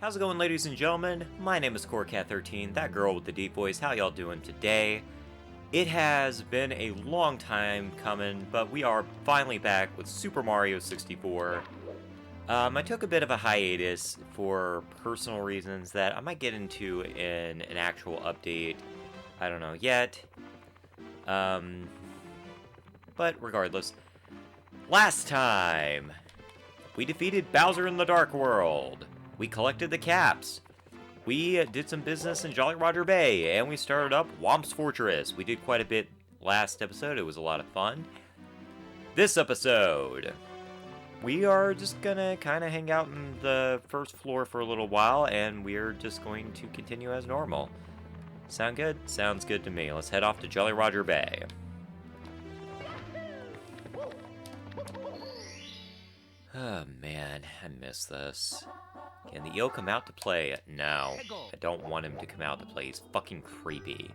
How's it going, ladies and gentlemen? My name is CoreCat13, that girl with the deep voice. How y'all doing today? It has been a long time coming, but we are finally back with Super Mario 64. I took a bit of a hiatus for personal reasons that I might get into in an actual update. I don't know yet. But regardless, last time we defeated Bowser in the Dark World. We collected the caps. We did some business in Jolly Roger Bay, and we started up Whomp's Fortress. We did quite a bit last episode. It was a lot of fun. This episode, we are just gonna kind of hang out in the first floor for a little while, and we're just going to continue as normal. Sound good? Sounds good to me. Let's head off to Jolly Roger Bay. Oh man, I miss this. Can the eel come out to play? No. I don't want him to come out to play. He's fucking creepy.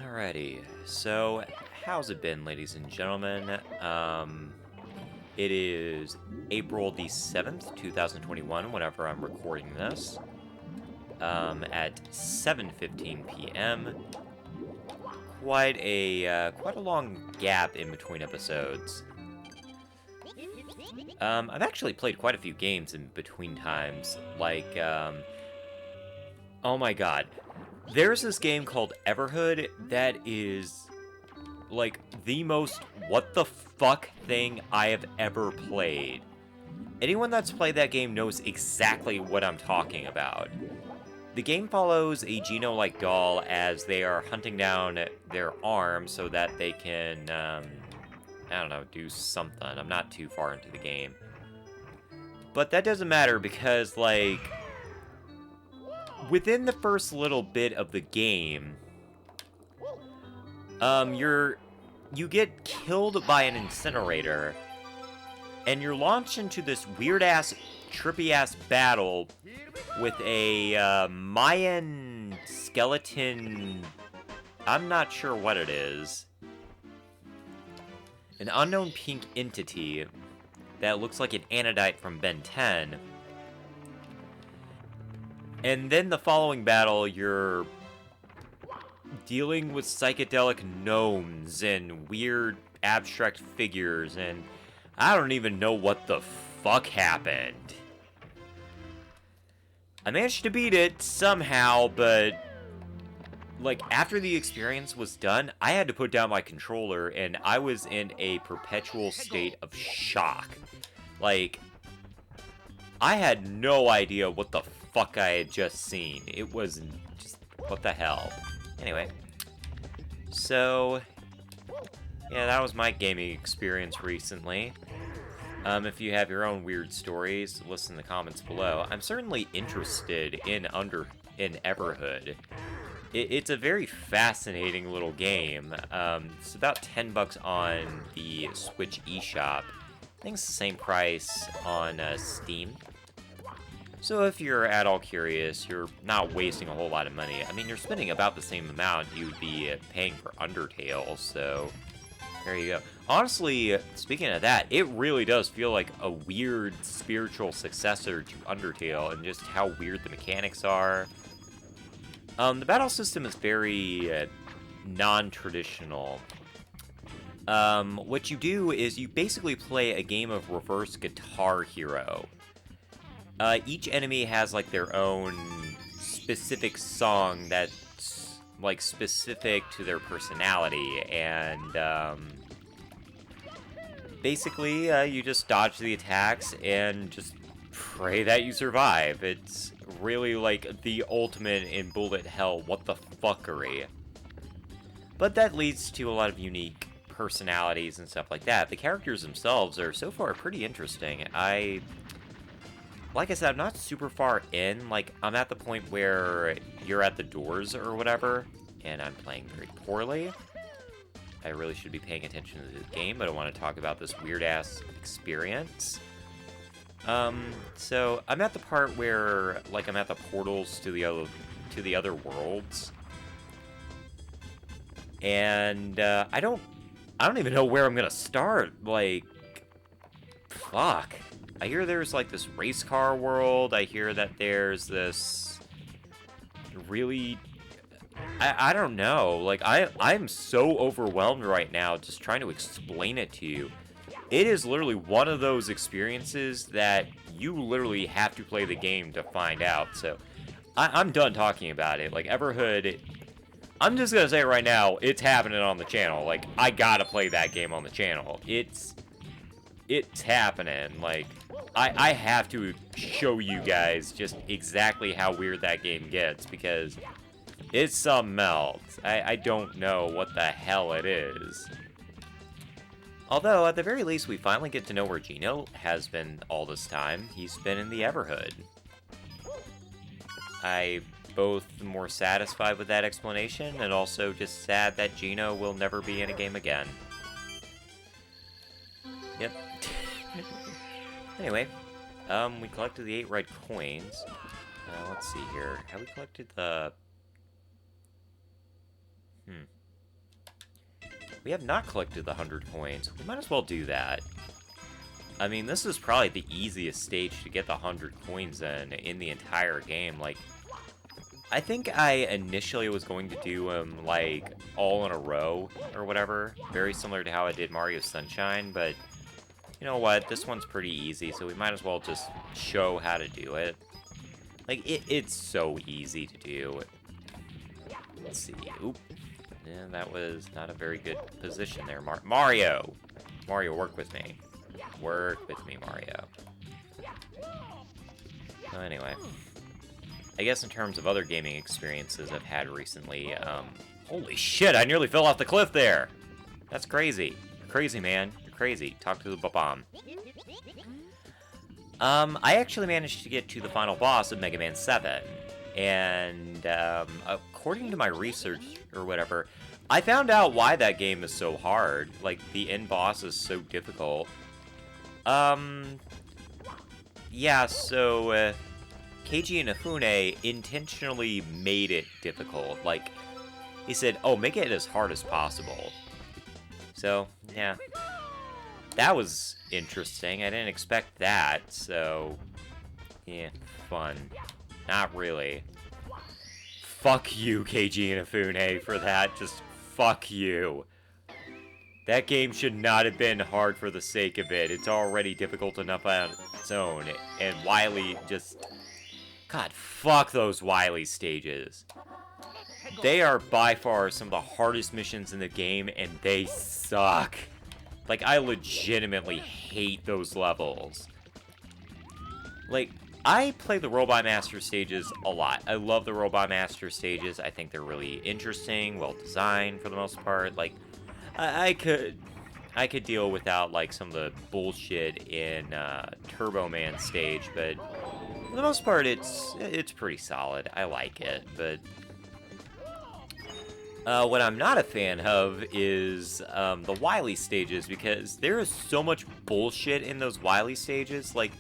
Alrighty. So, how's it been, ladies and gentlemen? It is April the 7th, 2021, whenever I'm recording this. At 7:15 p.m. Quite a long gap in between episodes. I've actually played quite a few games in between times, like, oh my god. There's this game called Everhood that is, like, the most what the fuck thing I have ever played. Anyone that's played that game knows exactly what I'm talking about. The game follows a Geno-like doll as they are hunting down their arm so that they can, I don't know, do something. I'm not too far into the game. But that doesn't matter because, like, within the first little bit of the game, you get killed by an incinerator, and you're launched into this weird-ass, trippy-ass battle with a, Mayan skeleton. I'm not sure what it is. An unknown pink entity that looks like an Anodite from Ben 10. And then the following battle, you're dealing with psychedelic gnomes and weird abstract figures, and I don't even know what the fuck happened. I managed to beat it somehow, but like, after the experience was done, I had to put down my controller, and I was in a perpetual state of shock. Like, I had no idea what the fuck I had just seen. It was just, what the hell. Anyway, so, yeah, that was my gaming experience recently. If you have your own weird stories, listen in the comments below. I'm certainly interested in Everhood. It's a very fascinating little game. It's about $10 on the Switch eShop. I think it's the same price on Steam. So if you're at all curious, you're not wasting a whole lot of money. I mean, you're spending about the same amount you'd be paying for Undertale, so there you go. Honestly, speaking of that, it really does feel like a weird spiritual successor to Undertale, and just how weird the mechanics are. The battle system is very non-traditional. What you do is you basically play a game of reverse Guitar Hero. Each enemy has, like, their own specific song that's, like, specific to their personality, and, basically, you just dodge the attacks and just pray that you survive. It's really like the ultimate in bullet hell what the fuckery. But that leads to a lot of unique personalities and stuff like that. The characters themselves are so far pretty interesting. Like I said, I'm not super far in. Like, I'm at the point where you're at the doors or whatever, and I'm playing very poorly. I really should be paying attention to the game, but I want to talk about this weird-ass experience. So I'm at the part where, like, I'm at the portals to the other worlds, and I don't even know where I'm gonna start. Like, fuck. I hear there's, like, this race car world. I hear that there's this really... I don't know. Like, I'm so overwhelmed right now just trying to explain it to you. It is literally one of those experiences that you literally have to play the game to find out. So, I'm done talking about it. Like, Everhood... I'm just gonna say it right now, it's happening on the channel. Like, I gotta play that game on the channel. It's happening. Like, I have to show you guys just exactly how weird that game gets, because it's something else. I don't know what the hell it is. Although, at the very least, we finally get to know where Gino has been all this time. He's been in the Everhood. I both more satisfied with that explanation, and also just sad that Gino will never be in a game again. Yep. Anyway, we collected the 8 red coins. Let's see here. Have we collected the... We have not collected the 100 coins. We might as well do that. I mean, this is probably the easiest stage to get the 100 coins in the entire game. Like, I think I initially was going to do them, like, all in a row, or whatever. Very similar to how I did Mario Sunshine, but you know what? This one's pretty easy, so we might as well just show how to do it. Like, it's so easy to do. Let's see. Oop. Yeah, that was not a very good position there. Mario! Mario, work with me. Work with me, Mario. So anyway. I guess in terms of other gaming experiences I've had recently, holy shit, I nearly fell off the cliff there! That's crazy. You're crazy, man. You're crazy. Talk to the bomb. I actually managed to get to the final boss of Mega Man 7. And, according to my research, or whatever, I found out why that game is so hard. Like, the end boss is so difficult. Yeah, so, Keiji Inafune intentionally made it difficult. Like, he said, oh, make it as hard as possible. So, yeah. That was interesting. I didn't expect that, so... yeah, fun. Not really. Fuck you, Keiji Inafune, for that. Just fuck you. That game should not have been hard for the sake of it. It's already difficult enough on its own. And Wily just... God, fuck those Wily stages. They are by far some of the hardest missions in the game, and they suck. Like, I legitimately hate those levels. Like, I play the Robot Master stages a lot. I love the Robot Master stages. I think they're really interesting, well designed for the most part. Like, I could deal without, like, some of the bullshit in Turbo Man stage, but for the most part, it's pretty solid. I like it, but what I'm not a fan of is the Wily stages, because there is so much bullshit in those Wily stages. Like,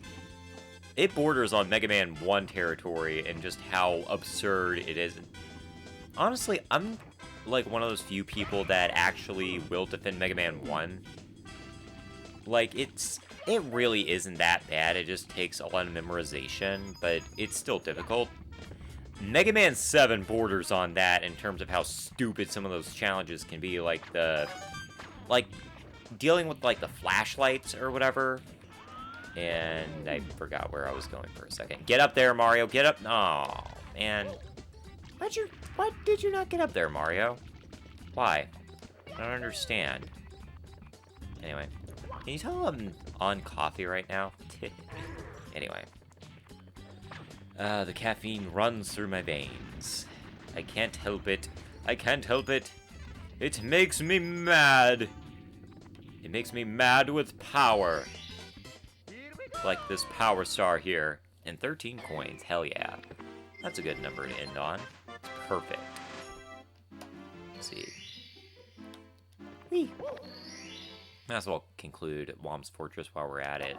it borders on Mega Man 1 territory and just how absurd it is. Honestly, I'm like one of those few people that actually will defend Mega Man 1. Like, it really isn't that bad. It just takes a lot of memorization, but it's still difficult. Mega Man 7 borders on that in terms of how stupid some of those challenges can be, like dealing with, like, the flashlights or whatever. And I forgot where I was going for a second. Get up there, Mario, get up. Oh, man. Why did you not get up there, Mario? Why? I don't understand. Anyway, can you tell I'm on coffee right now? Anyway. The caffeine runs through my veins. I can't help it. I can't help it. It makes me mad. It makes me mad with power. Like this power star here. And 13 coins. Hell yeah. That's a good number to end on. It's perfect. Let's see. Whee! Might as well conclude Whomp's Fortress while we're at it.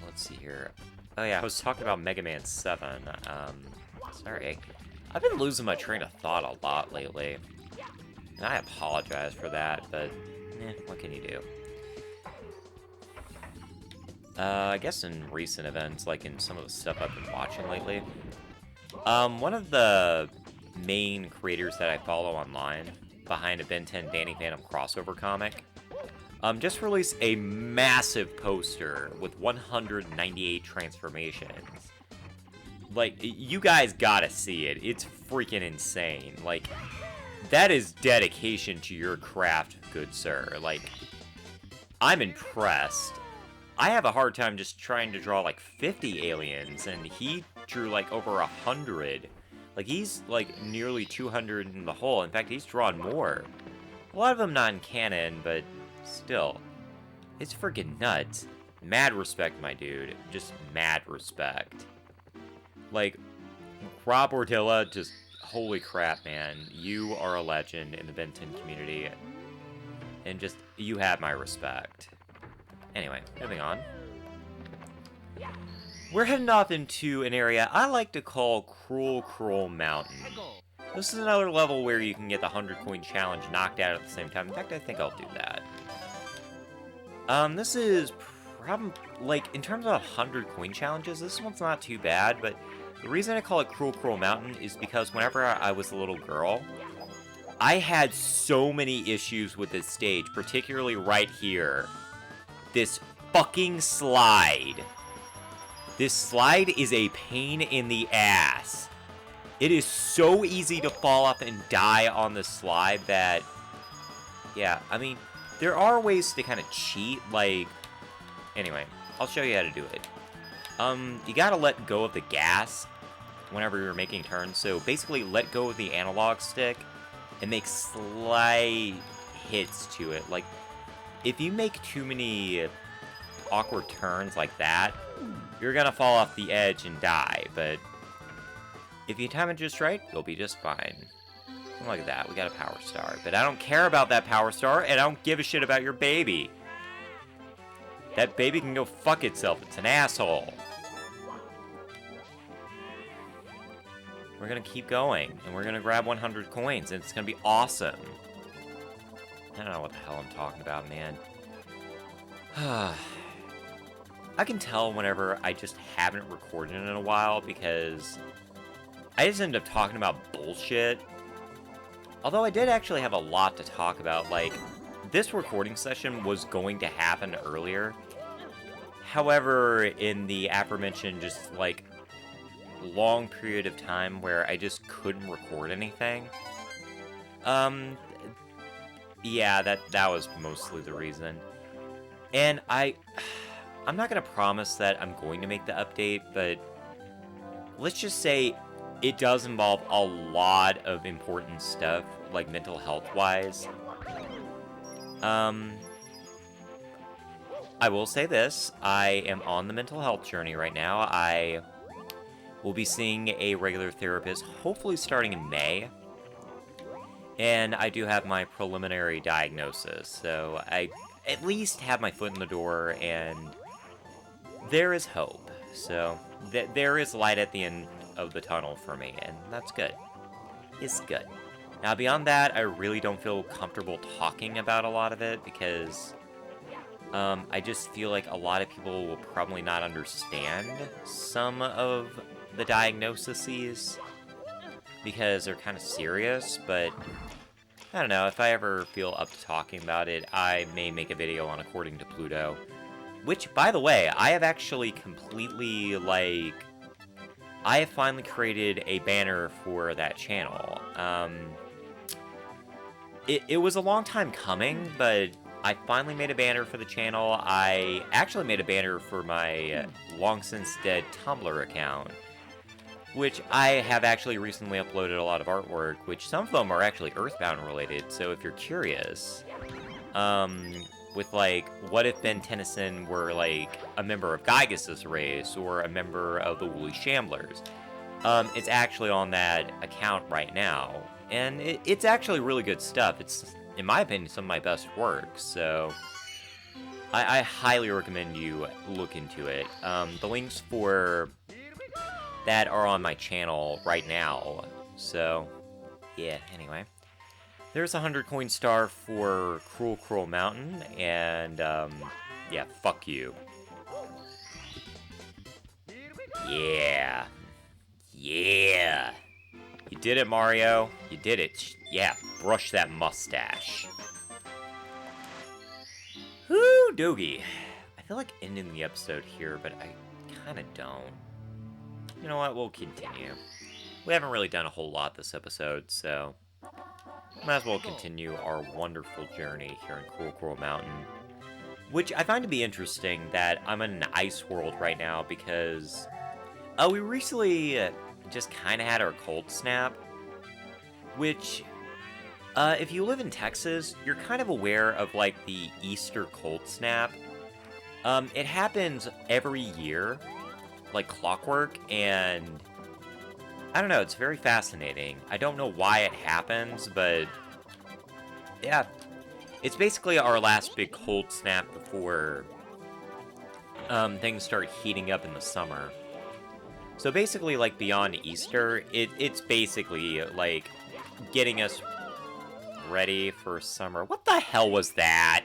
Let's see here. Oh yeah, I was talking about Mega Man 7. Sorry. I've been losing my train of thought a lot lately. And I apologize for that, but, what can you do? I guess in recent events, like in some of the stuff I've been watching lately. One of the main creators that I follow online, behind a Ben 10 Danny Phantom crossover comic, just released a massive poster with 198 transformations. Like, you guys gotta see it. It's freaking insane. Like, that is dedication to your craft, good sir. Like, I'm impressed. I have a hard time just trying to draw, like, 50 aliens, and he drew, like, over 100. Like, he's, like, nearly 200 in the whole. In fact, he's drawn more. A lot of them not in canon, but still. It's freaking nuts. Mad respect, my dude. Just mad respect. Like, Rob Ordilla, just, holy crap, man. You are a legend in the Ben 10 community. And just, you have my respect. Anyway, moving on. We're heading off into an area I like to call Cruel Mountain. This is another level where you can get the 100 coin challenge knocked out at the same time. In fact, I think I'll do that. This is like, in terms of 100 coin challenges, this one's not too bad, but the reason I call it Cruel Mountain is because whenever I was a little girl, I had so many issues with this stage, particularly right here. This fucking slide. This slide is a pain in the ass. It is so easy to fall off and die on the slide that, yeah, I mean, there are ways to kind of cheat, like, anyway, I'll show you how to do it. You gotta let go of the gas whenever you're making turns, so basically let go of the analog stick and make slight hits to it. Like, if you make too many awkward turns like that, you're gonna fall off the edge and die, but if you time it just right, you'll be just fine. Look at that, we got a power star. But I don't care about that power star, and I don't give a shit about your baby. That baby can go fuck itself, it's an asshole. We're gonna keep going, and we're gonna grab 100 coins, and it's gonna be awesome. I don't know what the hell I'm talking about, man. I can tell whenever I just haven't recorded in a while, because I just end up talking about bullshit. Although I did actually have a lot to talk about, like, this recording session was going to happen earlier. However, in the aforementioned just, like, long period of time where I just couldn't record anything, yeah, that was mostly the reason. And I'm not gonna promise that I'm going to make the update, but let's just say it does involve a lot of important stuff, like mental health-wise. I will say this, I am on the mental health journey right now. I will be seeing a regular therapist, hopefully starting in May. And I do have my preliminary diagnosis, so I at least have my foot in the door, and there is hope. So, there is light at the end of the tunnel for me, and that's good. It's good. Now, beyond that, I really don't feel comfortable talking about a lot of it, because I just feel like a lot of people will probably not understand some of the diagnoses, because they're kind of serious, but I don't know, if I ever feel up to talking about it, I may make a video on According to Pluto. Which, by the way, I have actually completely, like, I have finally created a banner for that channel. It was a long time coming, but I finally made a banner for the channel. I actually made a banner for my long-since-dead Tumblr account, which I have actually recently uploaded a lot of artwork, which some of them are actually Earthbound related, so if you're curious, with, like, what if Ben Tennyson were, like, a member of Gygas's race, or a member of the Woolly Shamblers? It's actually on that account right now, and it's actually really good stuff. It's, in my opinion, some of my best work, so I highly recommend you look into it. The links for that are on my channel right now, so yeah, anyway. There's a 100 coin star for Cruel Mountain, and, yeah, fuck you. Yeah. Yeah. You did it, Mario. You did it. Yeah, brush that mustache. Whoo, doogie. I feel like ending the episode here, but I kind of don't. You know what? We'll continue. We haven't really done a whole lot this episode, so might as well continue our wonderful journey here in Cool Coral Mountain. Which I find to be interesting that I'm in an ice world right now because we recently just kind of had our cold snap, which if you live in Texas, you're kind of aware of like the Easter cold snap. It happens every year, like clockwork, and I don't know, it's very fascinating. I don't know why it happens, but yeah. It's basically our last big cold snap before things start heating up in the summer. So basically, like, beyond Easter, it's basically, like, getting us ready for summer. What the hell was that?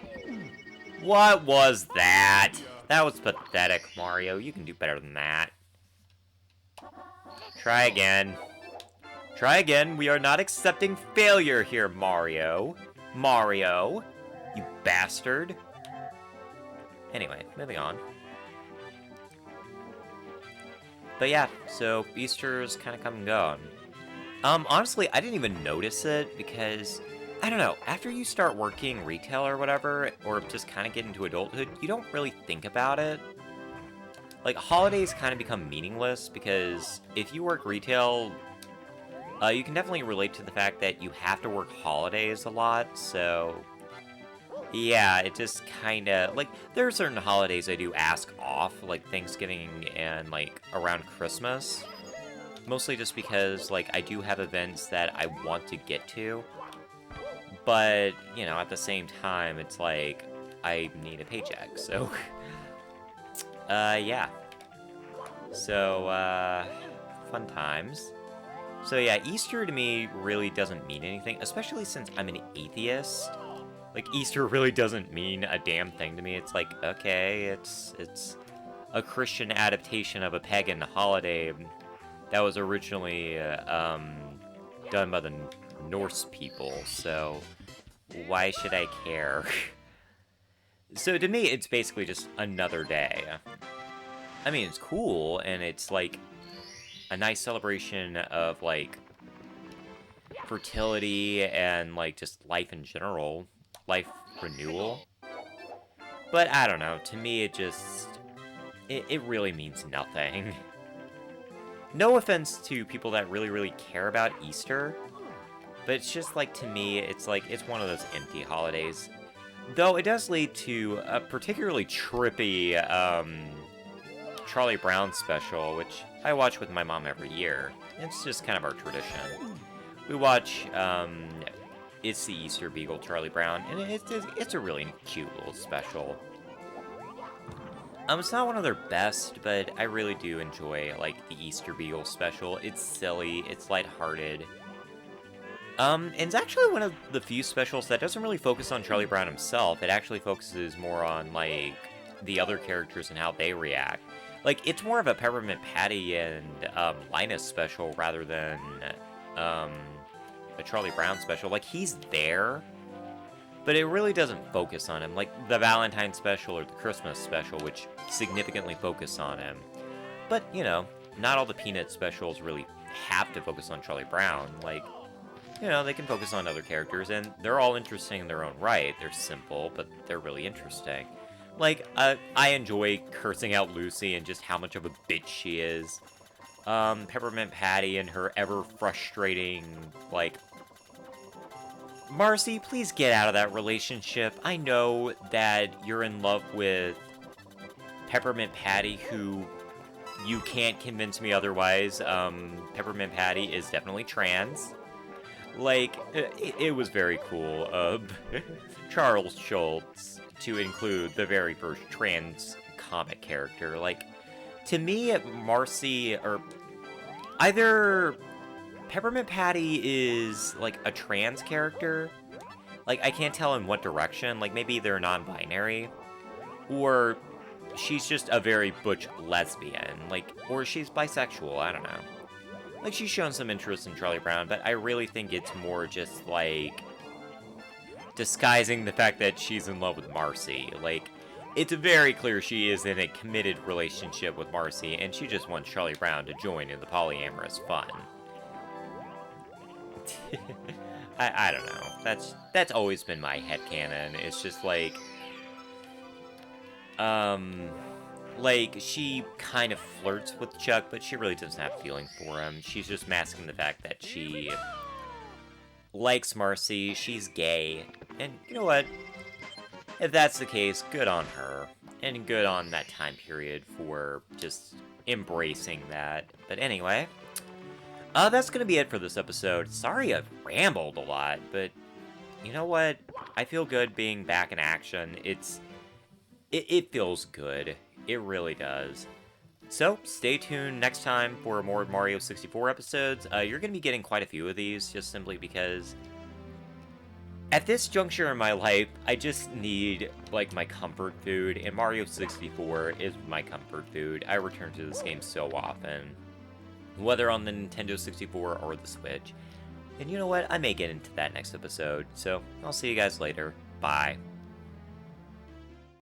What was that? That was pathetic, Mario. You can do better than that. Try again. Try again. We are not accepting failure here, Mario. Mario, you bastard. Anyway, moving on. But yeah, so Easter's kind of come and gone. Honestly, I didn't even notice it because, I don't know, after you start working retail or whatever, or just kind of get into adulthood, you don't really think about it. Like, holidays kind of become meaningless because if you work retail, you can definitely relate to the fact that you have to work holidays a lot, so yeah, it just kind of, like, there are certain holidays I do ask off, like Thanksgiving and, like, around Christmas, mostly just because, like, I do have events that I want to get to, but, you know, at the same time, it's like, I need a paycheck, so, yeah, so, fun times. So yeah, Easter to me really doesn't mean anything, especially since I'm an atheist. Like, Easter really doesn't mean a damn thing to me. It's like, okay, it's a Christian adaptation of a pagan holiday that was originally done by the Norse people, so why should I care? So to me, it's basically just another day. I mean, it's cool, and it's like a nice celebration of, like, fertility and, like, just life in general. Life renewal. But I don't know, to me it just, it really means nothing. No offense to people that really care about Easter, but it's just like, to me, it's like, it's one of those empty holidays. Though it does lead to a particularly trippy Charlie Brown special, which I watch with my mom every year. It's just kind of our tradition. We watch It's the Easter Beagle, Charlie Brown, and it's a really cute little special. It's not one of their best, but I really do enjoy, like, the Easter Beagle special. It's silly, it's lighthearted. And it's actually one of the few specials that doesn't really focus on Charlie Brown himself. It actually focuses more on, like, the other characters and how they react. Like, it's more of a Peppermint Patty and Linus special rather than a Charlie Brown special. Like, he's there, but it really doesn't focus on him. Like, the Valentine special or the Christmas special, which significantly focus on him. But, you know, not all the Peanut specials really have to focus on Charlie Brown. Like, you know, they can focus on other characters, and they're all interesting in their own right. They're simple, but they're really interesting. Like, I enjoy cursing out Lucy and just how much of a bitch she is. Peppermint Patty and her ever-frustrating, like, Marcy, please get out of that relationship. I know that you're in love with Peppermint Patty, who you can't convince me otherwise. Peppermint Patty is definitely trans. Like, it was very cool of Charles Schultz to include the very first trans comic character. Like, to me, Marcy, or either Peppermint Patty is, like, a trans character. Like, I can't tell in what direction. Like, maybe they're non-binary. Or she's just a very butch lesbian, like, or she's bisexual, I don't know. Like, she's shown some interest in Charlie Brown, but I really think it's more just, like, disguising the fact that she's in love with Marcy. Like, it's very clear she is in a committed relationship with Marcy, and she just wants Charlie Brown to join in the polyamorous fun. I don't know. That's always been my headcanon. It's just like, like, she kind of flirts with Chuck, but she really doesn't have feeling for him. She's just masking the fact that she likes Marcy, she's gay, and you know what? If that's the case, good on her, and good on that time period for just embracing that. But anyway, that's gonna be it for this episode. Sorry I've rambled a lot, but you know what? I feel good being back in action. It feels good. It really does. So, stay tuned next time for more Mario 64 episodes. You're going to be getting quite a few of these, just simply because at this juncture in my life, I just need, like, my comfort food, and Mario 64 is my comfort food. I return to this game so often, whether on the Nintendo 64 or the Switch. And you know what? I may get into that next episode, so I'll see you guys later. Bye.